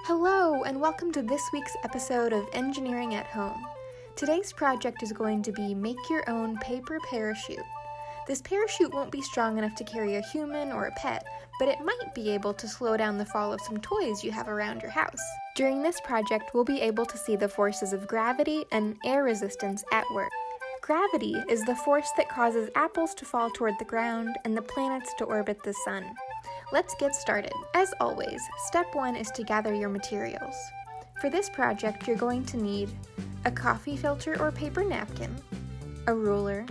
Hello, and welcome to this week's episode of Engineering at Home. Today's project is going to be make your own paper parachute. This parachute won't be strong enough to carry a human or a pet, but it might be able to slow down the fall of some toys you have around your house. During this project, we'll be able to see the forces of gravity and air resistance at work. Gravity is the force that causes apples to fall toward the ground and the planets to orbit the sun. Let's get started. As always, step 1 is to gather your materials. For this project, you're going to need a coffee filter or paper napkin, a ruler,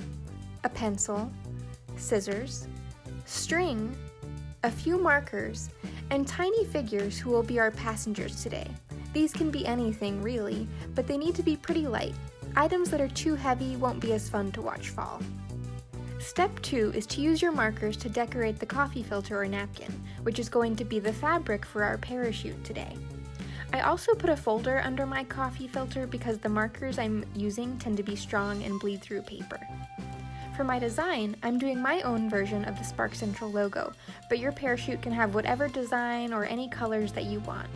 a pencil, scissors, string, a few markers, and tiny figures who will be our passengers today. These can be anything, really, but they need to be pretty light. Items that are too heavy won't be as fun to watch fall. Step 2 is to use your markers to decorate the coffee filter or napkin, which is going to be the fabric for our parachute today. I also put a folder under my coffee filter because the markers I'm using tend to be strong and bleed through paper. For my design, I'm doing my own version of the Spark Central logo, but your parachute can have whatever design or any colors that you want.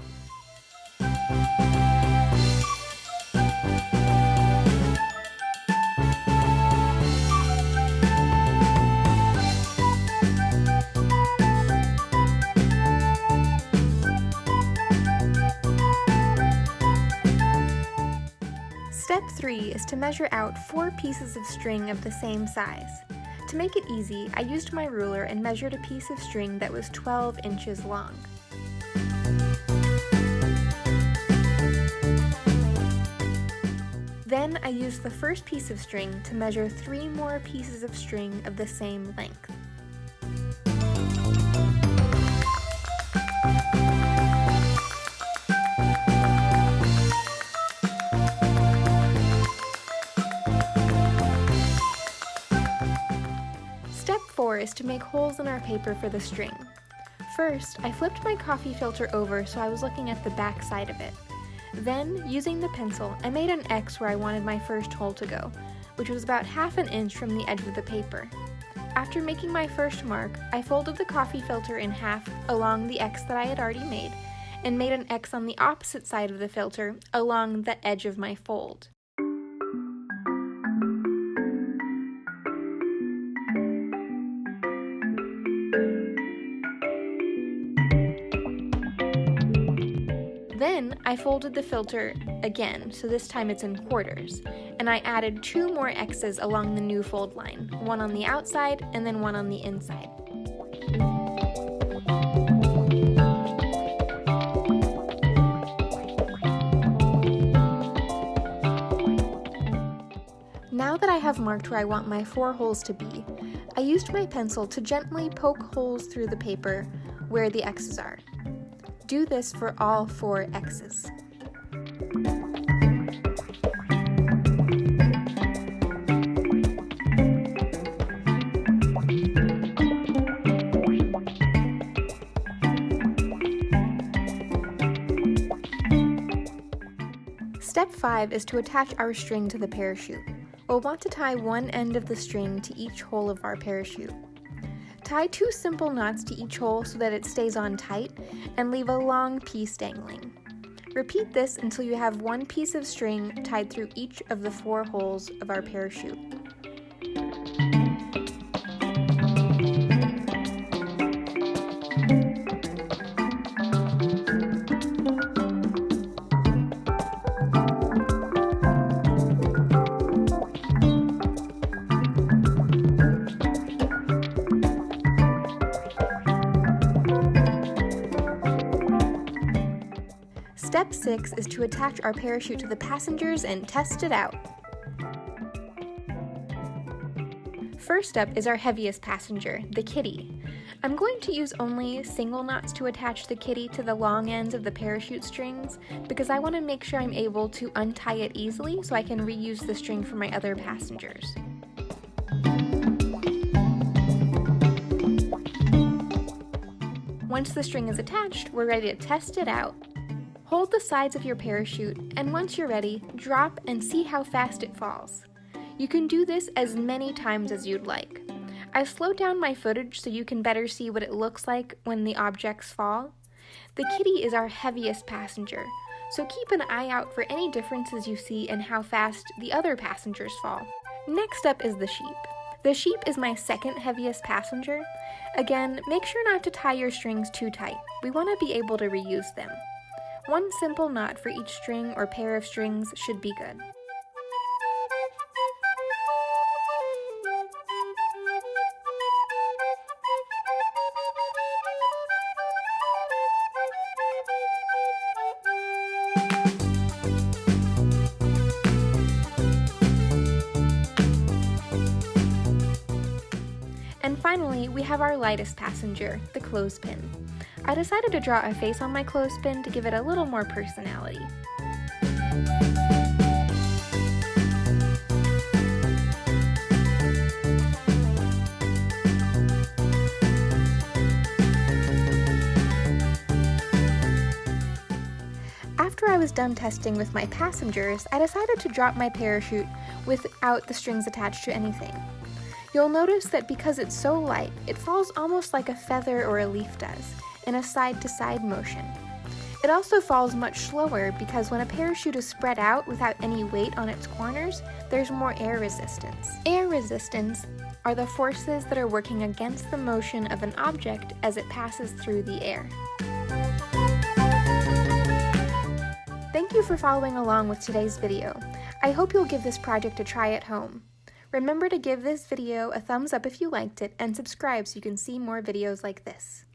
Step 3 is to measure out 4 pieces of string of the same size. To make it easy, I used my ruler and measured a piece of string that was 12 inches long. Then I used the first piece of string to measure 3 more pieces of string of the same length. Step 4 is to make holes in our paper for the string. First, I flipped my coffee filter over so I was looking at the back side of it. Then, using the pencil, I made an X where I wanted my first hole to go, which was about ½ an inch from the edge of the paper. After making my first mark, I folded the coffee filter in half along the X that I had already made, and made an X on the opposite side of the filter along the edge of my fold. Then I folded the filter again, so this time it's in quarters, and I added 2 more X's along the new fold line, one on the outside and then one on the inside. Now that I have marked where I want my 4 holes to be, I used my pencil to gently poke holes through the paper where the X's are. Do this for all 4 X's. Step 5 is to attach our string to the parachute. We'll want to tie one end of the string to each hole of our parachute. Tie 2 simple knots to each hole so that it stays on tight, and leave a long piece dangling. Repeat this until you have 1 piece of string tied through each of the 4 holes of our parachute. Step 6 is to attach our parachute to the passengers and test it out. First up is our heaviest passenger, the kitty. I'm going to use only single knots to attach the kitty to the long ends of the parachute strings because I want to make sure I'm able to untie it easily so I can reuse the string for my other passengers. Once the string is attached, we're ready to test it out. Hold the sides of your parachute, and once you're ready, drop and see how fast it falls. You can do this as many times as you'd like. I've slowed down my footage so you can better see what it looks like when the objects fall. The kitty is our heaviest passenger, so keep an eye out for any differences you see in how fast the other passengers fall. Next up is the sheep. The sheep is my second heaviest passenger. Again, make sure not to tie your strings too tight. We want to be able to reuse them. One simple knot for each string or pair of strings should be good. And finally, we have our lightest passenger, the clothespin. I decided to draw a face on my clothespin to give it a little more personality. After I was done testing with my passengers, I decided to drop my parachute without the strings attached to anything. You'll notice that because it's so light, it falls almost like a feather or a leaf does, in a side-to-side motion. It also falls much slower because when a parachute is spread out without any weight on its corners, there's more air resistance. Air resistance are the forces that are working against the motion of an object as it passes through the air. Thank you for following along with today's video. I hope you'll give this project a try at home. Remember to give this video a thumbs up if you liked it and subscribe so you can see more videos like this.